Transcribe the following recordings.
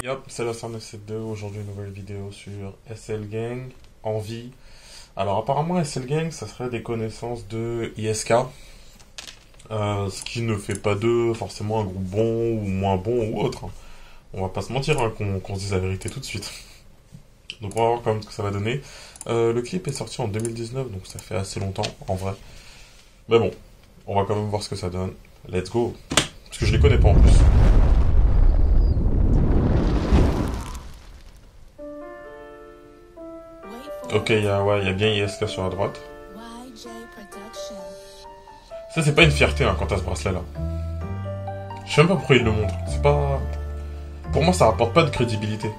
Yop, c'est la 972, aujourd'hui une nouvelle vidéo sur SL Gang, en vie. Alors apparemment SL Gang, ça serait des connaissances de ISK, ce qui ne fait pas d'eux forcément un groupe bon ou moins bon ou autre. On va pas se mentir, hein, qu'on se dise la vérité tout de suite. Donc on va voir quand même ce que ça va donner. Le clip est sorti en 2019, donc ça fait assez longtemps en vrai. Mais bon, on va quand même voir ce que ça donne. Let's go. Parce que je les connais pas en plus. Ok, il y a bien ISK sur la droite. Ça, c'est pas une fierté hein, quant à ce bracelet-là. Je sais même pas pourquoi il le montre. C'est pas... Pour moi, ça rapporte pas de crédibilité.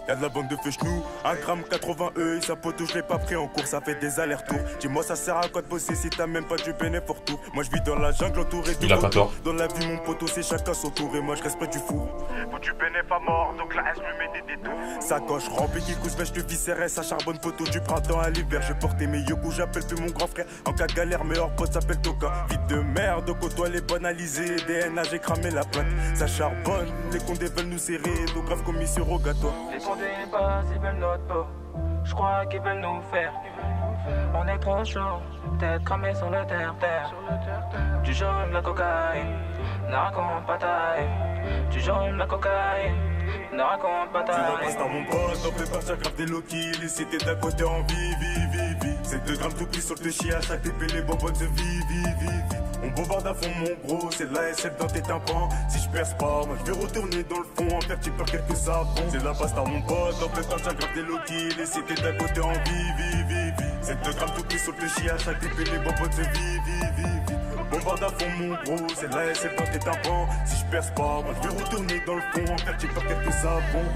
Y'a de la bande de feux chenous, 1,80 g et sa poteau je l'ai pas pris en cours, ça fait des allers-retours. Dis-moi ça sert à quoi de bosser si t'as même pas du bénéfice pour tout. Moi je vis dans la jungle entouré de Il a pas tort. Dans la vie mon poteau c'est chacun son tour et moi je reste pas du fou. Faut du bénéfice à mort, donc la S lui met des détours. Sacoche remplie qui couche bêche de viscérés, ça charbonne poteau du printemps à l'hiver. J'ai porté mes yoko, j'appelle plus mon grand frère. En cas de galère, mes hors potes s'appellent Toka. Vite de merde, côtoie les banalisés, DNA j'ai cramé la plaque. Ça charbonne, les condés veulent nous serrer, donc grave comme mission rogatoire. Les condés passent, ils veulent notre peau. Je crois qu'ils veulent nous faire. On est trop chaud, tête cramée sur le terre-terre. Du jaune, la cocaïne, ne raconte pas ta haine. Du jaune, la cocaïne, ne raconte pas ta haine. C'est dans mon poste, on fait partir grave des low-kills. Les cités d'à côté en vie. C'est 2 grammes tout pris sur le chien, à chaque TP les bonbonnes de vie. On bombarde à fond mon gros, c'est la SF dans tes tympans. Si je perce pas, moi je vais retourner dans le fond, en faire tu peur quelques savons. C'est la pasta mon pote, on fait partir grave des low-kills. Les cités d'à côté en vie. C'est 2 grammes tout pris sur le chien, à chaque TP les bonbonnes de vie. Bombarde à fond mon gros, c'est la SF dans tes tympans. Si je perce pas, moi je vais retourner dans le fond, en faire tu peur quelques savons.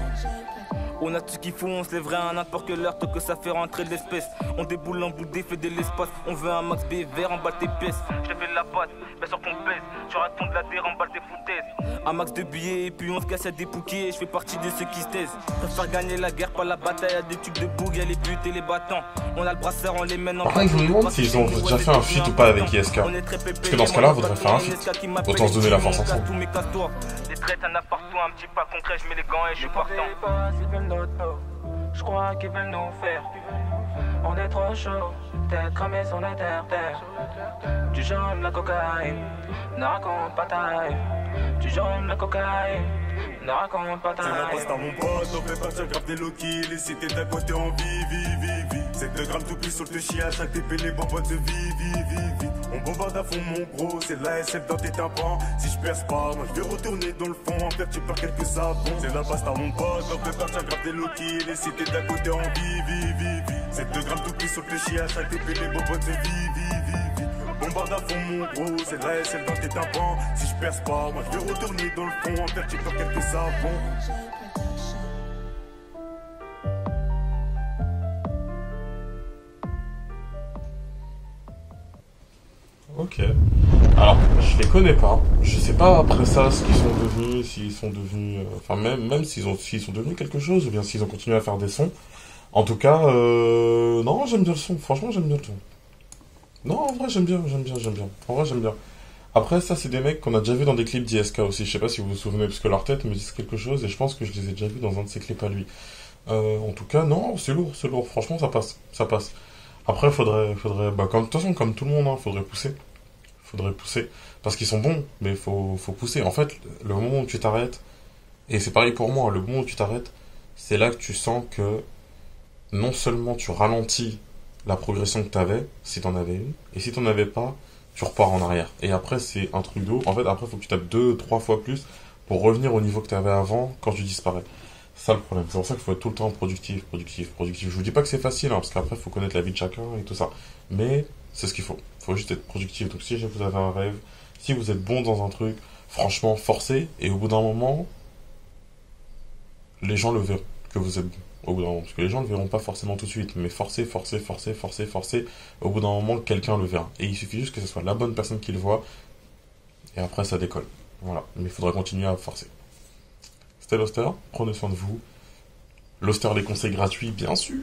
On a tout ce qu'il faut, on se lèverait à n'importe quelle heure, tant que ça fait rentrer de l'espèce. On déboule en bout fait de l'espace. On veut un max B vert, emballe tes pièces. Je te fais la patte, mais sur ton pèse. Tu racontes la terre, emballe tes foutaises. Un max de billets, et puis on se casse à des bouquets. Je fais partie de ceux qui se taisent. Préfère gagner la guerre, pas la bataille. Y'a des tubes de boug, y'a les putes et les battants. On a le brasseur, on les mène en. Par contre, je me demande s'ils ont déjà fait un feat ou pas avec ISK. Parce que dans ce cas-là, faudrait faire un feat. Autant se donner la force ensemble. Les traites, y'en a partout, un petit pas concret. Je mets les gants et je suis partant. Je crois qu'ils veulent nous faire. On est trop chaud, tête cramée sur la terre. Du jaune, la cocaïne, ne raconte pas ta haine. Du jaune, la cocaïne, ne raconte pas ta haine. C'est la pasta mon pote, on fait partir grave des low-kills. Les cités d'à côté en vie. C'est 2 grammes tout pris sur le chien, à chaque TP les bonbonnes de vie. On bombarde à fond mon gros, c'est la SF dans tes tympans. Si je perce pas, moi je vais retourner dans le fond, en faire tu peur quelques savons. C'est la pasta mon pote, on fait partir grave des low-kills. Les cités d'à côté en vie. C'est 2 grammes tout pris sur le chien, à chaque TP les bonbonnes de vie. Bombarde à fond mon gros, c'est la SF dans tes tympans. Si je perce pas, moi je vais retourner dans le fond, en faire tu peur quelques savons. Ok. Alors, je les connais pas. Je sais pas après ça ce qu'ils sont devenus, s'ils sont devenus... Enfin, même s'ils sont devenus quelque chose, ou bien s'ils ont continué à faire des sons. En tout cas, non, j'aime bien le son. Franchement, j'aime bien le son. Non, en vrai, j'aime bien. En vrai, j'aime bien. Après, ça, c'est des mecs qu'on a déjà vu dans des clips d'ISK aussi. Je sais pas si vous vous souvenez, parce que leur tête me dit quelque chose, et je pense que je les ai déjà vus dans un de ses clips à lui. En tout cas, non, c'est lourd. Franchement, ça passe. Après, faudrait, bah, de toute façon, comme tout le monde, hein, faudrait pousser. Parce qu'ils sont bons, mais faut pousser. En fait, le moment où tu t'arrêtes, et c'est pareil pour moi, le moment où tu t'arrêtes, c'est là que tu sens que non seulement tu ralentis la progression que t'avais, si t'en avais une, et si t'en avais pas, tu repars en arrière. Et après, c'est un truc d'eau. En fait, après, faut que tu tapes 2, 3 fois plus pour revenir au niveau que t'avais avant quand tu disparais. C'est ça le problème. C'est pour ça qu'il faut être tout le temps productif. Je vous dis pas que c'est facile, hein, parce qu'après, il faut connaître la vie de chacun et tout ça. Mais c'est ce qu'il faut. Il faut juste être productif. Donc si vous avez un rêve, si vous êtes bon dans un truc, franchement, forcez. Et au bout d'un moment, les gens le verront que vous êtes bon. Au bout d'un moment. Parce que les gens ne le verront pas forcément tout de suite. Mais forcez. Au bout d'un moment, quelqu'un le verra. Et il suffit juste que ce soit la bonne personne qui le voit. Et après, ça décolle. Voilà. Mais il faudra continuer à forcer. C'était Loster. Prenez soin de vous. Loster, les conseils gratuits, bien sûr.